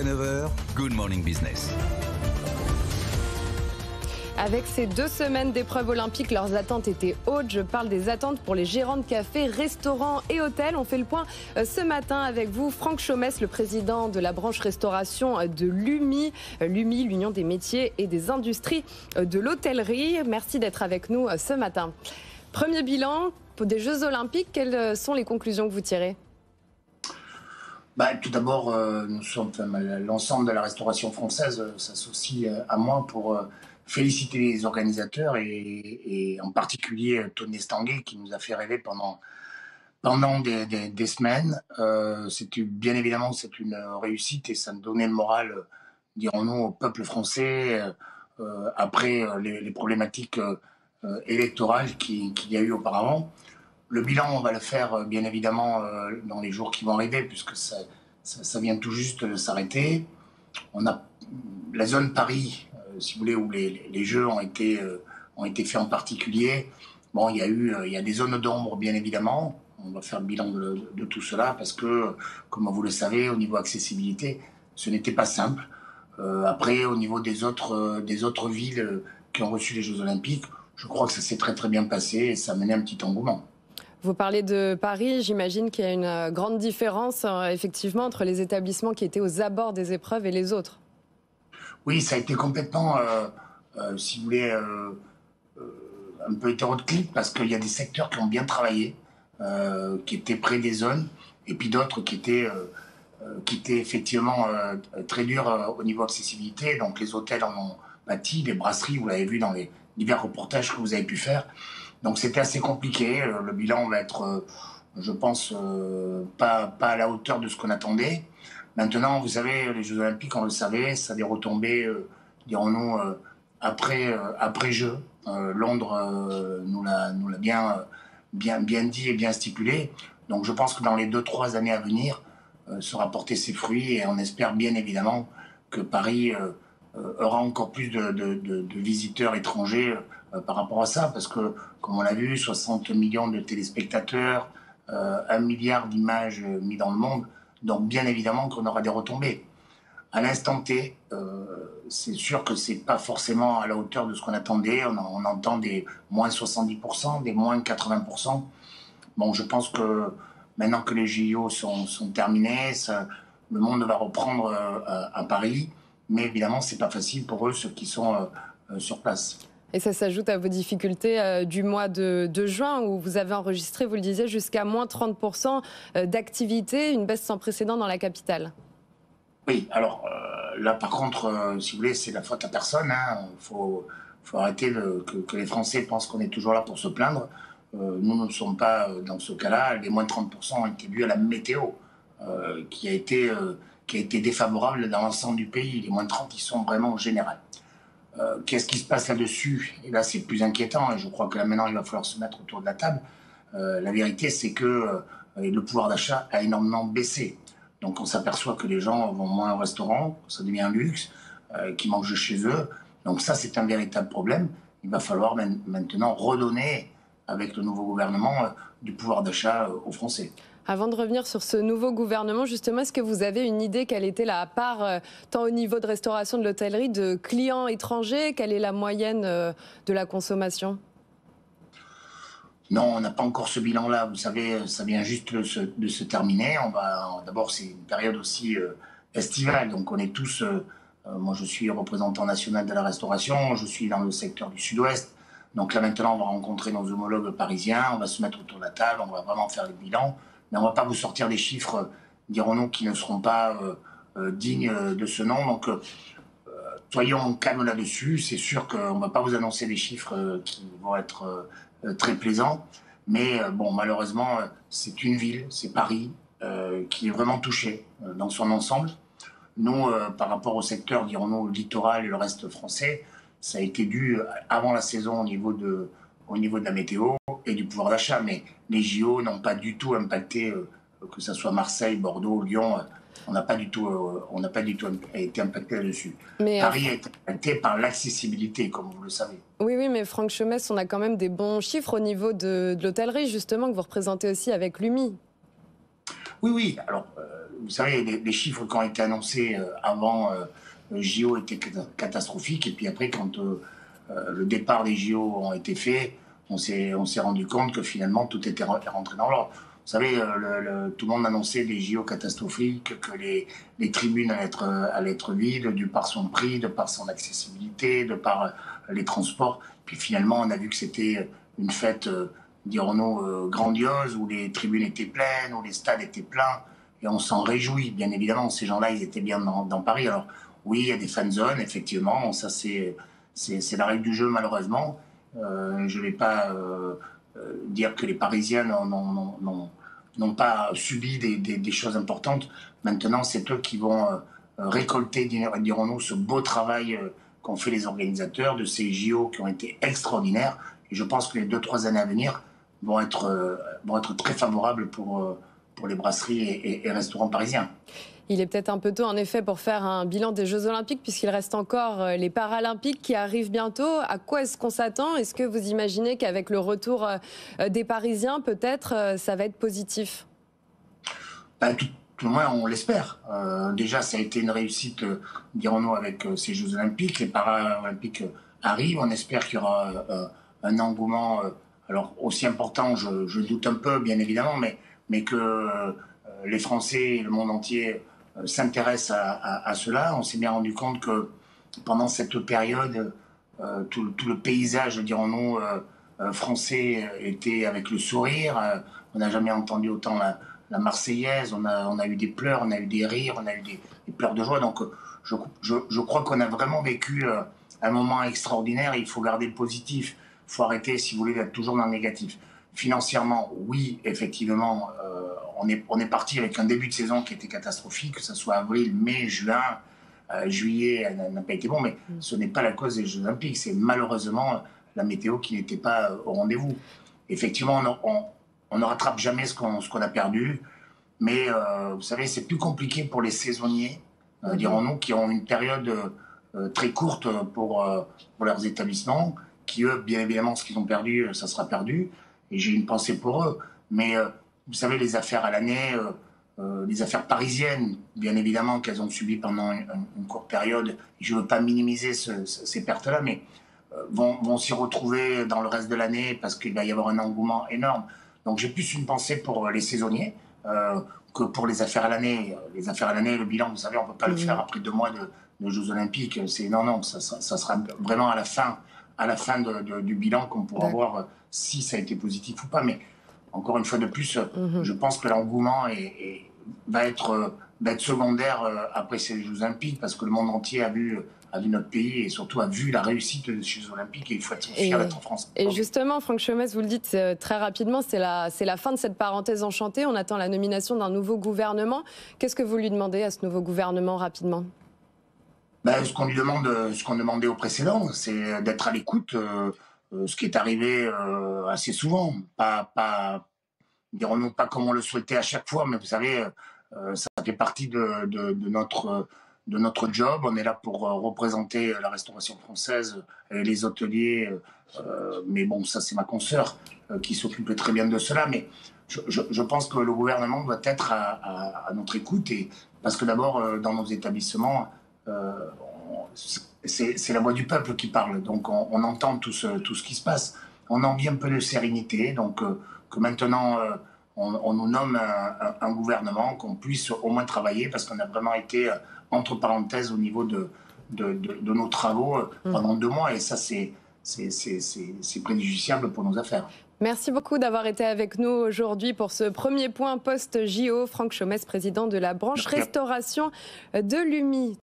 Jusqu'à 9 heures, Good Morning Business. Avec ces 2 semaines d'épreuves olympiques, leurs attentes étaient hautes. Je parle des attentes pour les gérants de cafés, restaurants et hôtels. On fait le point ce matin avec vous, Franck Chaumès, le président de la branche restauration de l'UMI. L'UMI, l'Union des métiers et des industries de l'hôtellerie. Merci d'être avec nous ce matin. Premier bilan des Jeux olympiques, quelles sont les conclusions que vous tirez ? Tout d'abord, l'ensemble de la restauration française s'associe à moi pour féliciter les organisateurs et en particulier Tony Estanguet qui nous a fait rêver pendant des semaines. Bien évidemment, c'est une réussite et ça nous donnait le moral, dirons-nous, au peuple français après les problématiques électorales qu'il y a eu auparavant. Le bilan, on va le faire bien évidemment dans les jours qui vont arriver puisque ça vient tout juste de s'arrêter. On a la zone Paris, si vous voulez, où les jeux ont été faits en particulier. Bon, il y a des zones d'ombre, bien évidemment. On va faire le bilan de tout cela parce que, comme vous le savez, au niveau accessibilité, ce n'était pas simple. Après, au niveau des autres villes qui ont reçu les Jeux Olympiques, je crois que ça s'est très très bien passé et ça a mené un petit engouement. Vous parlez de Paris, j'imagine qu'il y a une grande différence effectivement entre les établissements qui étaient aux abords des épreuves et les autres. Oui, ça a été complètement, si vous voulez, un peu hétéroclite parce qu'il y a des secteurs qui ont bien travaillé, qui étaient près des zones, et puis d'autres qui étaient effectivement très durs au niveau accessibilité. Donc les hôtels en ont pâti, les brasseries, vous l'avez vu dans les divers reportages que vous avez pu faire. Donc c'était assez compliqué. Le bilan va être, je pense, pas à la hauteur de ce qu'on attendait. Maintenant, vous savez, les Jeux Olympiques, on le savait, ça a des retombées, dirons-nous, après jeu. Londres nous l'a bien dit et bien stipulé. Donc je pense que dans les 2-3 années à venir, sera porter ses fruits et on espère bien évidemment que Paris aura encore plus de visiteurs étrangers par rapport à ça, parce que, comme on l'a vu, 60 millions de téléspectateurs, 1 milliard d'images mises dans le monde, donc bien évidemment qu'on aura des retombées. À l'instant T, c'est sûr que c'est pas forcément à la hauteur de ce qu'on attendait. On entend des moins 70%, des moins 80%. Bon, je pense que maintenant que les JO sont terminés, le monde va reprendre à Paris. Mais évidemment, c'est pas facile pour eux, ceux qui sont sur place. Et ça s'ajoute à vos difficultés du mois de juin où vous avez enregistré, vous le disiez, jusqu'à moins 30% d'activité, une baisse sans précédent dans la capitale. Oui, alors là par contre, si vous voulez, c'est la faute à personne. Faut arrêter que les Français pensent qu'on est toujours là pour se plaindre. Nous ne sommes pas dans ce cas-là. Les moins 30% ont été dus à la météo qui a été défavorable dans l'ensemble du pays. Les moins 30, ils sont vraiment généraux. Qu'est-ce qui se passe là-dessus? Et là, c'est plus inquiétant, et je crois que là, maintenant, il va falloir se mettre autour de la table. La vérité, c'est que le pouvoir d'achat a énormément baissé. Donc, on s'aperçoit que les gens vont moins au restaurant, ça devient un luxe, qu'ils mangent chez eux. Donc ça, c'est un véritable problème. Il va falloir maintenant redonner, avec le nouveau gouvernement, du pouvoir d'achat aux Français. Avant de revenir sur ce nouveau gouvernement, justement, est-ce que vous avez une idée quelle était la part, tant au niveau de restauration de l'hôtellerie, de clients étrangers? Quelle est la moyenne de la consommation? Non, on n'a pas encore ce bilan-là. Vous savez, ça vient juste de se terminer. D'abord, c'est une période aussi estivale, donc on est tous... moi, je suis représentant national de la restauration, je suis dans le secteur du Sud-Ouest. Donc là, maintenant, on va rencontrer nos homologues parisiens, on va se mettre autour de la table, on va vraiment faire le bilan. Mais on ne va pas vous sortir des chiffres, dirons-nous, qui ne seront pas dignes de ce nom. Donc, soyons calmes là-dessus. C'est sûr qu'on ne va pas vous annoncer des chiffres qui vont être très plaisants. Mais bon, malheureusement, c'est une ville, c'est Paris, qui est vraiment touchée dans son ensemble. Nous, par rapport au secteur, dirons-nous, littoral et le reste français, ça a été dû avant la saison au niveau de la météo et du pouvoir d'achat. Mais les JO n'ont pas du tout impacté, que ce soit Marseille, Bordeaux, Lyon, on n'a pas du tout été impacté là-dessus. Paris a été impacté par l'accessibilité, comme vous le savez. Oui, mais Franck Chaumès, on a quand même des bons chiffres au niveau de l'hôtellerie, justement, que vous représentez aussi avec l'UMI. Oui. Alors, vous savez, les chiffres qui ont été annoncés avant le JO étaient catastrophiques. Et puis après, quand le départ des JO ont été faits, on s'est rendu compte que finalement tout était rentré dans l'ordre. Vous savez, tout le monde annonçait des JO catastrophiques, que les tribunes allaient être vides, de par son prix, de par son accessibilité, de par les transports. Puis finalement, on a vu que c'était une fête, dirons-nous, grandiose, où les tribunes étaient pleines, où les stades étaient pleins. Et on s'en réjouit, bien évidemment. Ces gens-là, ils étaient bien dans Paris. Alors oui, il y a des fan zones, effectivement. Ça, c'est la règle du jeu, malheureusement. Je ne vais pas dire que les Parisiens n'ont pas subi des choses importantes. Maintenant, c'est eux qui vont récolter, dirons-nous, ce beau travail qu'ont fait les organisateurs de ces JO qui ont été extraordinaires. Et je pense que les 2-3 années à venir vont être très favorables pour les brasseries et restaurants parisiens. Il est peut-être un peu tôt, en effet, pour faire un bilan des Jeux Olympiques, puisqu'il reste encore les Paralympiques qui arrivent bientôt. À quoi est-ce qu'on s'attend? Est-ce que vous imaginez qu'avec le retour des Parisiens, peut-être, ça va être positif? Tout le moins, on l'espère. Déjà, ça a été une réussite, dirons-nous, avec ces Jeux Olympiques. Les Paralympiques arrivent. On espère qu'il y aura un engouement, alors aussi important, je doute un peu, bien évidemment, mais que les Français et le monde entier s'intéressent à cela. On s'est bien rendu compte que pendant cette période, tout le paysage, dirons-nous, français était avec le sourire. On n'a jamais entendu autant la Marseillaise. On a eu des pleurs, on a eu des rires, on a eu des pleurs de joie. Donc je crois qu'on a vraiment vécu un moment extraordinaire. Il faut garder le positif. Il faut arrêter, si vous voulez, d'être toujours dans le négatif. Financièrement, oui, effectivement, on est parti avec un début de saison qui était catastrophique, que ce soit avril, mai, juin, juillet, n'a pas été bon, mais ce n'est pas la cause des Jeux Olympiques, c'est malheureusement la météo qui n'était pas au rendez-vous. Effectivement, on ne rattrape jamais ce qu'on a perdu, mais vous savez, c'est plus compliqué pour les saisonniers, dirons-nous, qui ont une période très courte pour leurs établissements, qui eux, bien évidemment, ce qu'ils ont perdu, ça sera perdu, et j'ai une pensée pour eux, mais vous savez, les affaires à l'année, les affaires parisiennes, bien évidemment, qu'elles ont subies pendant une courte période. Je ne veux pas minimiser ces pertes-là, mais vont s'y retrouver dans le reste de l'année parce qu'il va y avoir un engouement énorme. Donc j'ai plus une pensée pour les saisonniers que pour les affaires à l'année. Les affaires à l'année, le bilan, vous savez, on ne peut pas le faire après 2 mois de Jeux Olympiques. Non, ça sera vraiment à la fin du bilan qu'on pourra voir si ça a été positif ou pas. Mais encore une fois de plus, je pense que l'engouement va être secondaire après ces Jeux Olympiques, parce que le monde entier a vu notre pays et surtout a vu la réussite des Jeux Olympiques, et il faut être fier d'être en France. Et justement, Franck Chaumesse, vous le dites très rapidement, c'est la fin de cette parenthèse enchantée. On attend la nomination d'un nouveau gouvernement. Qu'est-ce que vous lui demandez à ce nouveau gouvernement, rapidement? Ce qu'on lui demande, ce qu'on demandait au précédent, c'est d'être à l'écoute. Ce qui est arrivé assez souvent, dirons-nous pas comme on le souhaitait à chaque fois, mais vous savez, ça fait partie de notre job. On est là pour représenter la restauration française et les hôteliers, mais bon, ça c'est ma consoeur qui s'occupe très bien de cela, mais je pense que le gouvernement doit être à notre écoute, parce que d'abord, dans nos établissements, c'est la voix du peuple qui parle, donc on entend tout ce qui se passe. On a envie un peu de sérénité, donc que maintenant on nous nomme un gouvernement, qu'on puisse au moins travailler, parce qu'on a vraiment été entre parenthèses au niveau de nos travaux pendant 2 mois, et ça c'est préjudiciable pour nos affaires. Merci beaucoup d'avoir été avec nous aujourd'hui pour ce premier point post-JO. Franck Chaumesse, président de la branche restauration de l'UMI.